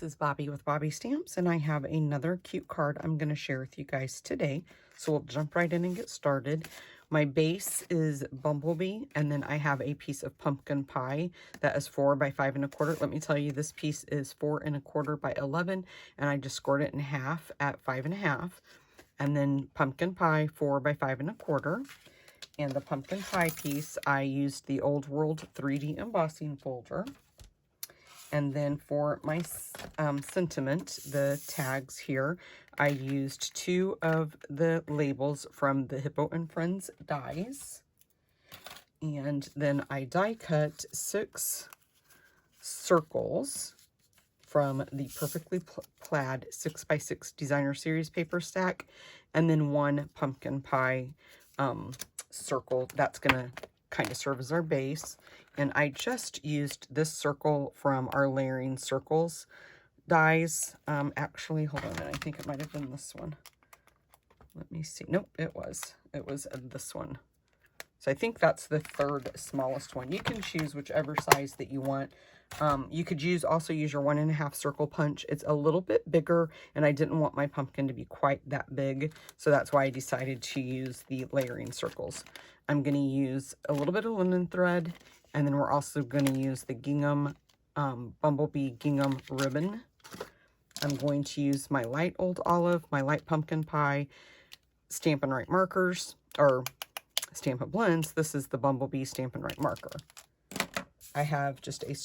is Bobby with Bobby Stamps, and I have another cute card I'm going to share with you guys today. So we'll jump right in and get started. My base is Bumblebee, and then I have a piece of pumpkin pie that is 4 by 5 1/4. Let me tell you, this piece is 4 1/4 by 11, and I just scored it in half at 5 1/2. And then pumpkin pie 4 by 5 1/4. And the pumpkin pie piece, I used the Old World 3D embossing folder. And then for my sentiment, the tags here, I used 2 of the labels from the Hippo and Friends dies. And then I die cut 6 circles from the Perfectly Plaid 6x6 Designer Series paper stack. And then 1 pumpkin pie circle that's going to kind of serve as our base. And I just used this circle from our Layering Circles dies. Actually, hold on a minute. I think it might have been this one. Let me see. Nope, it was. It was this one. So I think that's the 3rd smallest one. You can choose whichever size that you want. You could also use your 1 1/2 circle punch. It's a little bit bigger, and I didn't want my pumpkin to be quite that big, so that's why I decided to use the Layering Circles. I'm going to use a little bit of linen thread, and then we're also going to use the gingham, Bumblebee gingham ribbon. I'm going to use my light Old Olive, my light pumpkin pie, Stampin' Write markers, or Stampin' Blends. This is the Bumblebee Stampin' Write marker. I have just a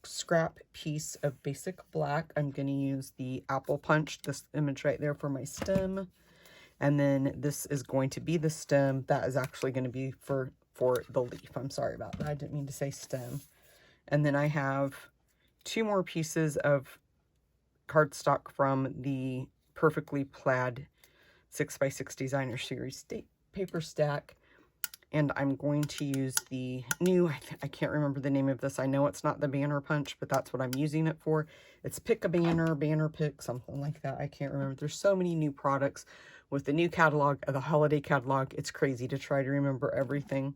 scrap piece of basic black. I'm going to use the apple punch, this image right there, for my stem. And then this is going to be the stem. That is actually going to be for the leaf. I'm sorry about that. I didn't mean to say stem. And then I have 2 more pieces of cardstock from the Perfectly Plaid 6x6 Designer Series paper stack. And I'm going to use the new, I can't remember the name of this. I know it's not the banner punch, but that's what I'm using it for. It's Pick a Banner, Banner Pick, something like that. I can't remember. There's so many new products with the new catalog, the holiday catalog. It's crazy to try to remember everything.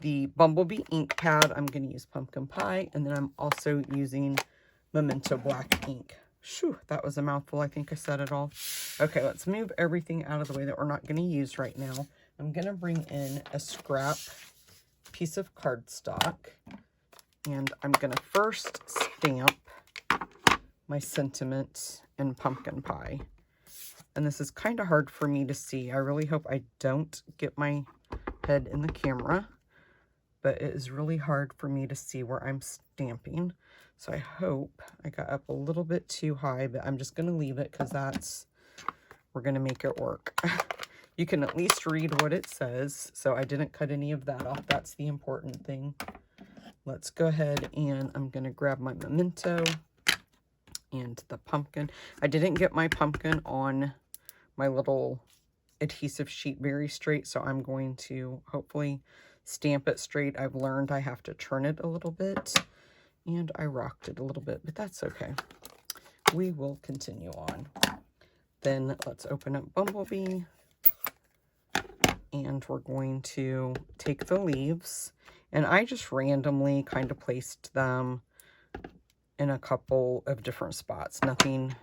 The Bumblebee ink pad, I'm going to use pumpkin pie. And then I'm also using Memento black ink. Shoo, that was a mouthful. I think I said it all. Okay, let's move everything out of the way that we're not going to use right now. I'm going to bring in a scrap piece of cardstock, and I'm going to first stamp my sentiment in pumpkin pie. And this is kind of hard for me to see. I really hope I don't get my head in the camera, but it is really hard for me to see where I'm stamping. So I hope I got up a little bit too high, but I'm just going to leave it because we're going to make it work. You can at least read what it says, so I didn't cut any of that off. That's the important thing. Let's go ahead, and I'm going to grab my Memento and the pumpkin. I didn't get my pumpkin on my little adhesive sheet very straight, so I'm going to hopefully stamp it straight. I've learned I have to turn it a little bit, and I rocked it a little bit, but that's okay. We will continue on. Then let's open up Bumblebee. And we're going to take the leaves, and I just randomly kind of placed them in a couple of different spots. Nothing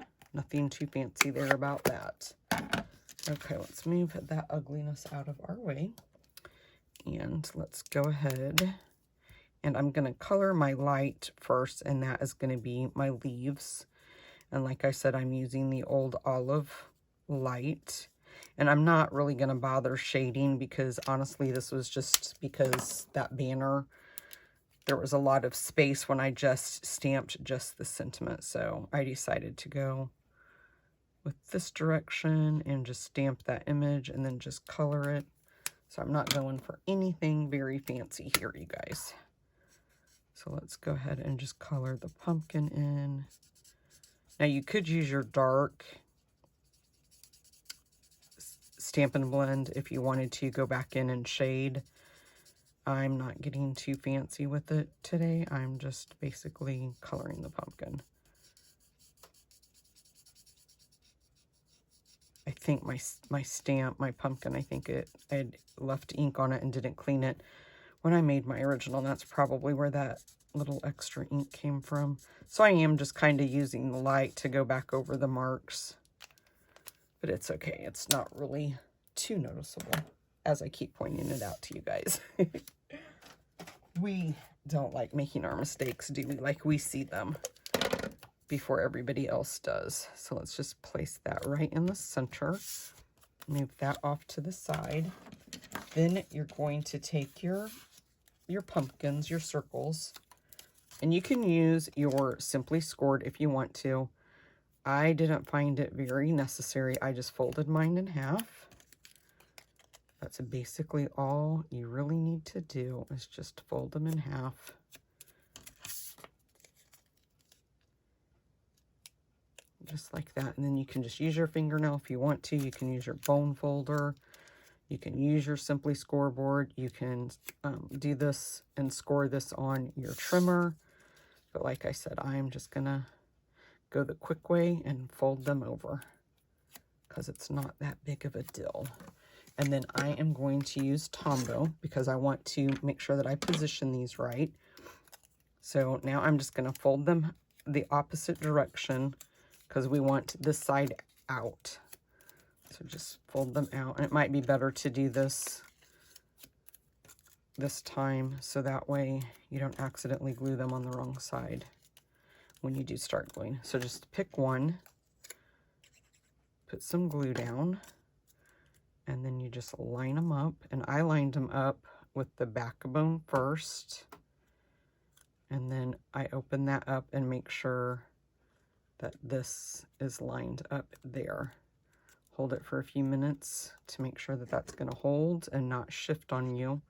too fancy there about that. Okay, let's move that ugliness out of our way. And let's go ahead, and I'm going to color my light first, and that is going to be my leaves. And like I said, I'm using the Old Olive light. And I'm not really going to bother shading because, honestly, this was just because that banner, there was a lot of space when I just stamped just the sentiment. So I decided to go with this direction and just stamp that image and then just color it. So I'm not going for anything very fancy here, you guys. So let's go ahead and just color the pumpkin in. Now, you could use your dark Stampin' Blend if you wanted to go back in and shade. I'm not getting too fancy with it today. I'm just basically coloring the pumpkin. I think my pumpkin, I think I had left ink on it and didn't clean it when I made my original. And that's probably where that little extra ink came from. So I am just kind of using the light to go back over the marks. But it's okay. It's not really too noticeable as I keep pointing it out to you guys. We don't like making our mistakes, do we? Like, we see them before everybody else does. So let's just place that right in the center. Move that off to the side. Then you're going to take your pumpkins, your circles, and you can use your Simply Scored if you want to. I didn't find it very necessary. I just folded mine in half. That's basically all you really need to do, is just fold them in half. Just like that. And then you can just use your fingernail if you want to. You can use your bone folder. You can use your Simply Scoreboard. You can do this and score this on your trimmer. But like I said, I'm just going to go the quick way and fold them over because it's not that big of a deal. And then I am going to use Tombow because I want to make sure that I position these right. So now I'm just going to fold them the opposite direction because we want this side out. So just fold them out. And it might be better to do this time so that way you don't accidentally glue them on the wrong side when you do start gluing. So just pick one, put some glue down, and then you just line them up. And I lined them up with the backbone first, and then I open that up and make sure that this is lined up there. Hold it for a few minutes to make sure that that's going to hold and not shift on you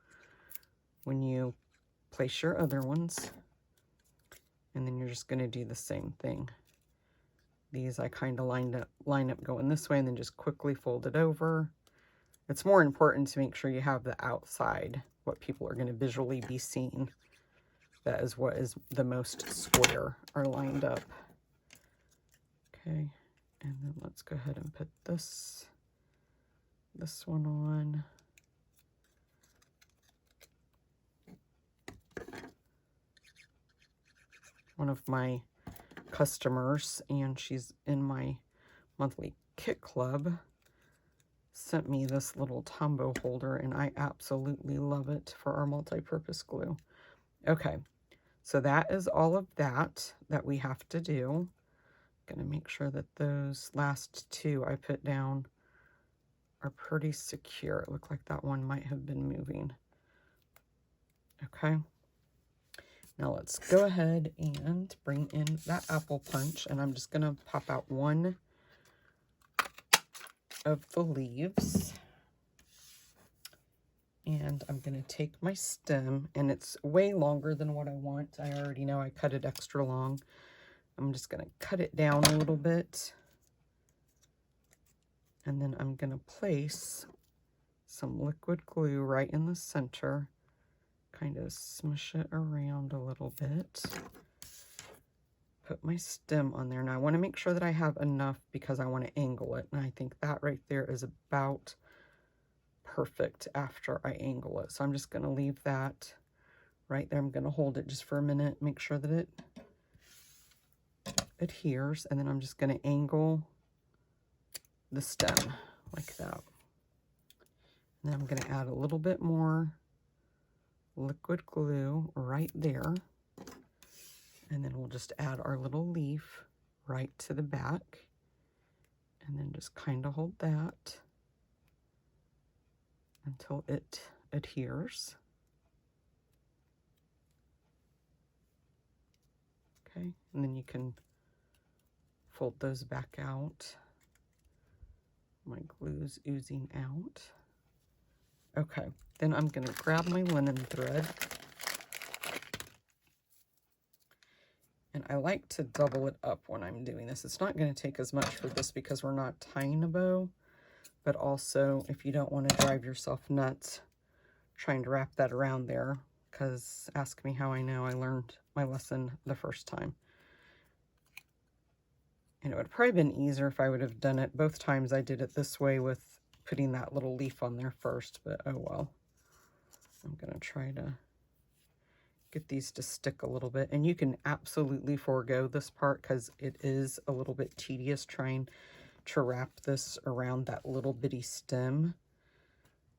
when you place your other ones. And then you're just going to do the same thing. These I kind of line up going this way and then just quickly fold it over. It's more important to make sure you have the outside, what people are going to visually be seeing. That is what is the most square are lined up. Okay, and then let's go ahead and put this one on. One of my customers, and she's in my monthly kit club, sent me this little Tombow holder, and I absolutely love it for our multi-purpose glue. Okay, so that is all of that we have to do. Gonna make sure that those last two I put down are pretty secure. It looked like that one might have been moving. Okay. Now let's go ahead and bring in that apple punch, and I'm just gonna pop out one of the leaves. And I'm gonna take my stem, and it's way longer than what I want. I already know I cut it extra long. I'm just gonna cut it down a little bit. And then I'm gonna place some liquid glue right in the center. Kind of smush it around a little bit. Put my stem on there. Now I want to make sure that I have enough because I want to angle it. And I think that right there is about perfect after I angle it. So I'm just going to leave that right there. I'm going to hold it just for a minute, make sure that it adheres. And then I'm just going to angle the stem like that. And then I'm going to add a little bit more liquid glue right there, and then we'll just add our little leaf right to the back, and then just kind of hold that until it adheres. Okay, and then you can fold those back out. My glue's oozing out. Okay, then I'm going to grab my linen thread. And I like to double it up when I'm doing this. It's not going to take as much for this because we're not tying a bow. But also, if you don't want to drive yourself nuts trying to wrap that around there, because ask me how I know I learned my lesson the first time. And it would have probably been easier if I would have done it both times I did it this way with putting that little leaf on there first, but oh well. I'm going to try to get these to stick a little bit. And you can absolutely forego this part because it is a little bit tedious trying to wrap this around that little bitty stem.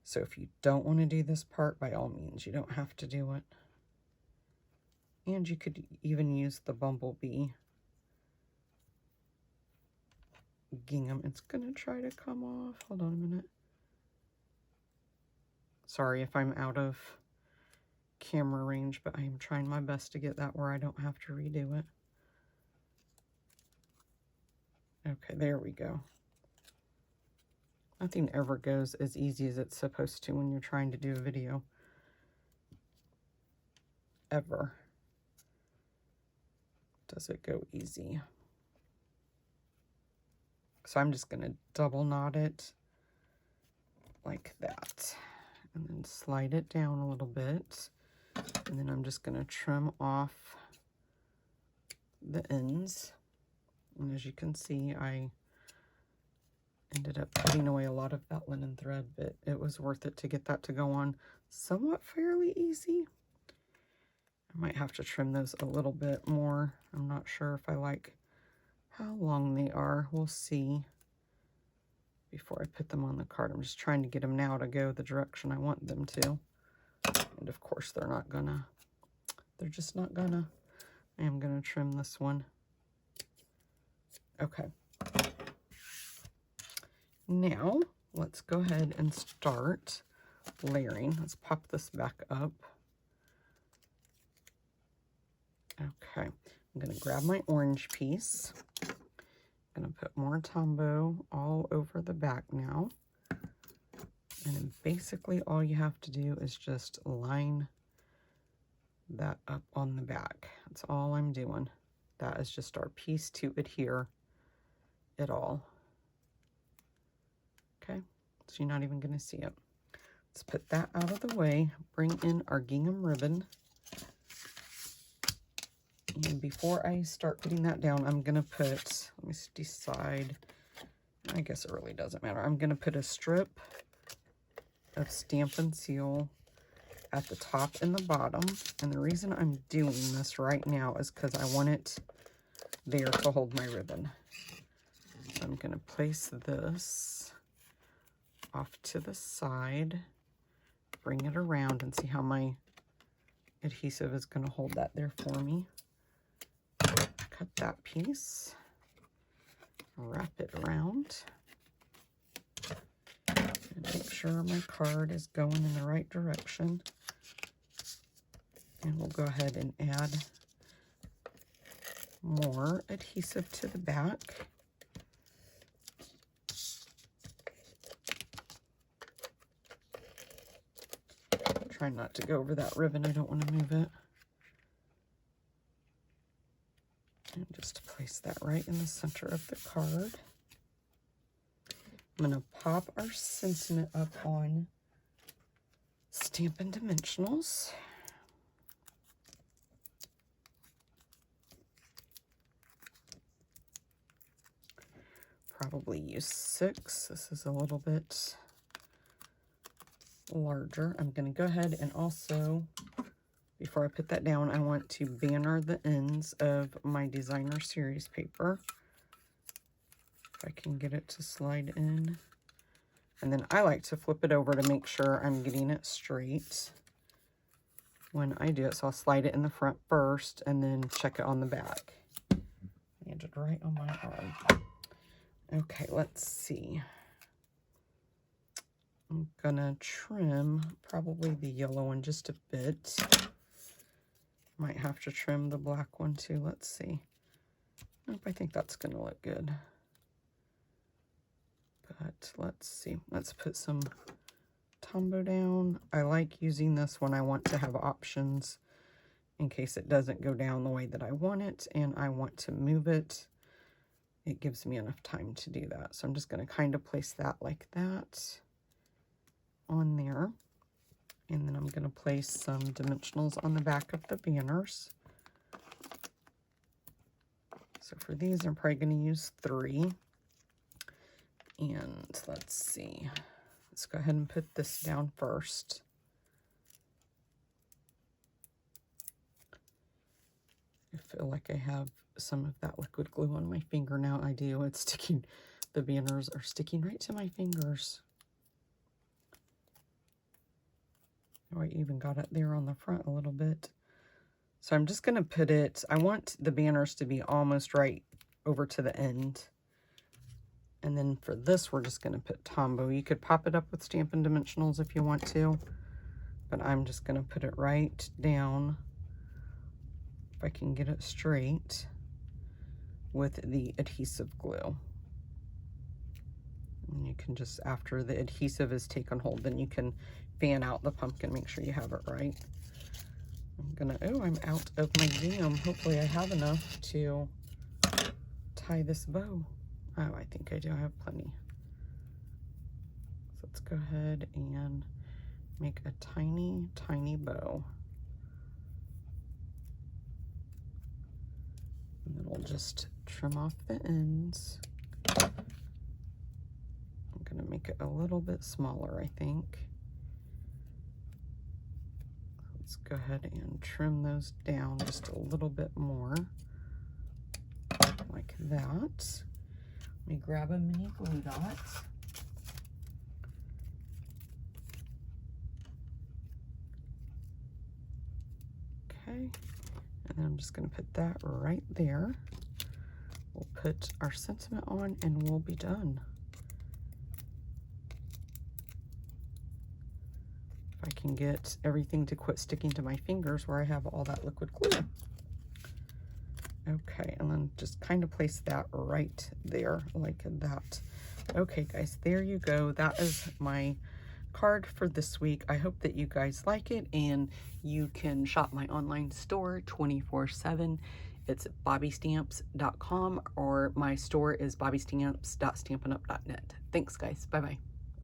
So if you don't want to do this part, by all means, you don't have to do it. And you could even use the bumblebee gingham. It's going to try to come off. Hold on a minute. Sorry if I'm out of camera range, but I am trying my best to get that where I don't have to redo it. Okay, there we go. Nothing ever goes as easy as it's supposed to when you're trying to do a video. Ever does it go easy. So I'm just going to double knot it like that. And then slide it down a little bit. And then I'm just going to trim off the ends. And as you can see, I ended up putting away a lot of that linen thread, but it was worth it to get that to go on somewhat fairly easy. I might have to trim those a little bit more. I'm not sure if I like how long they are. We'll see before I put them on the card. I'm just trying to get them now to go the direction I want them to. And of course they're not gonna. They're just not gonna. I am gonna trim this one. Okay. Now, let's go ahead and start layering. Let's pop this back up. Okay, I'm going to grab my orange piece. I'm going to put more Tombow all over the back now. And then basically all you have to do is just line that up on the back. That's all I'm doing. That is just our piece to adhere it all. Okay, so you're not even going to see it. Let's put that out of the way, bring in our gingham ribbon. And before I start putting that down, I'm going to put, let me decide, I guess it really doesn't matter. I'm going to put a strip of Stampin' Seal at the top and the bottom. And the reason I'm doing this right now is because I want it there to hold my ribbon. So I'm going to place this off to the side, bring it around, and see how my adhesive is going to hold that there for me. Cut that piece, wrap it around, and make sure my card is going in the right direction. And we'll go ahead and add more adhesive to the back. Try not to go over that ribbon. I don't want to move it. And just place that right in the center of the card. I'm going to pop our sentiment up on Stampin' Dimensionals. Probably use 6. This is a little bit larger. I'm going to go ahead and also, before I put that down, I want to banner the ends of my designer series paper. If I can get it to slide in. And then I like to flip it over to make sure I'm getting it straight when I do it. So I'll slide it in the front first and then check it on the back. Landed right on my arm. Okay, let's see. I'm gonna trim probably the yellow one just a bit. Might have to trim the black one too. Let's see. Nope, I think that's gonna look good. But let's see. Let's put some Tombow down. I like using this when I want to have options in case it doesn't go down the way that I want it and I want to move it. It gives me enough time to do that. So I'm just going to kind of place that like that on there. And then I'm going to place some dimensionals on the back of the banners. So for these, I'm probably going to use 3. And let's see. Let's go ahead and put this down first. I feel like I have some of that liquid glue on my finger now. I do. It's sticking. The banners are sticking right to my fingers. Oh, I even got it there on the front a little bit. So I'm just going to put it, I want the banners to be almost right over to the end. And then for this, we're just going to put Tombow. You could pop it up with Stampin' Dimensionals if you want to, but I'm just going to put it right down, if I can get it straight, with the adhesive glue. And you can just, after the adhesive is taken hold, then you can fan out the pumpkin, make sure you have it right. I'm gonna, oh, I'm out of my jam. Hopefully I have enough to tie this bow. Oh, I think I do. I have plenty. So let's go ahead and make a tiny, tiny bow. And then we'll just trim off the ends. I'm gonna make it a little bit smaller, I think. Let's go ahead and trim those down just a little bit more, like that. Let me grab a mini glue dot. Okay, and then I'm just going to put that right there. We'll put our sentiment on and we'll be done. If I can get everything to quit sticking to my fingers where I have all that liquid glue. Okay, and then just kind of place that right there like that. Okay, guys, there you go. That is my card for this week. I hope that you guys like it, and you can shop my online store 24/7. It's bobbystamps.com, or my store is bobbystamps.stampinup.net. Thanks, guys. Bye-bye.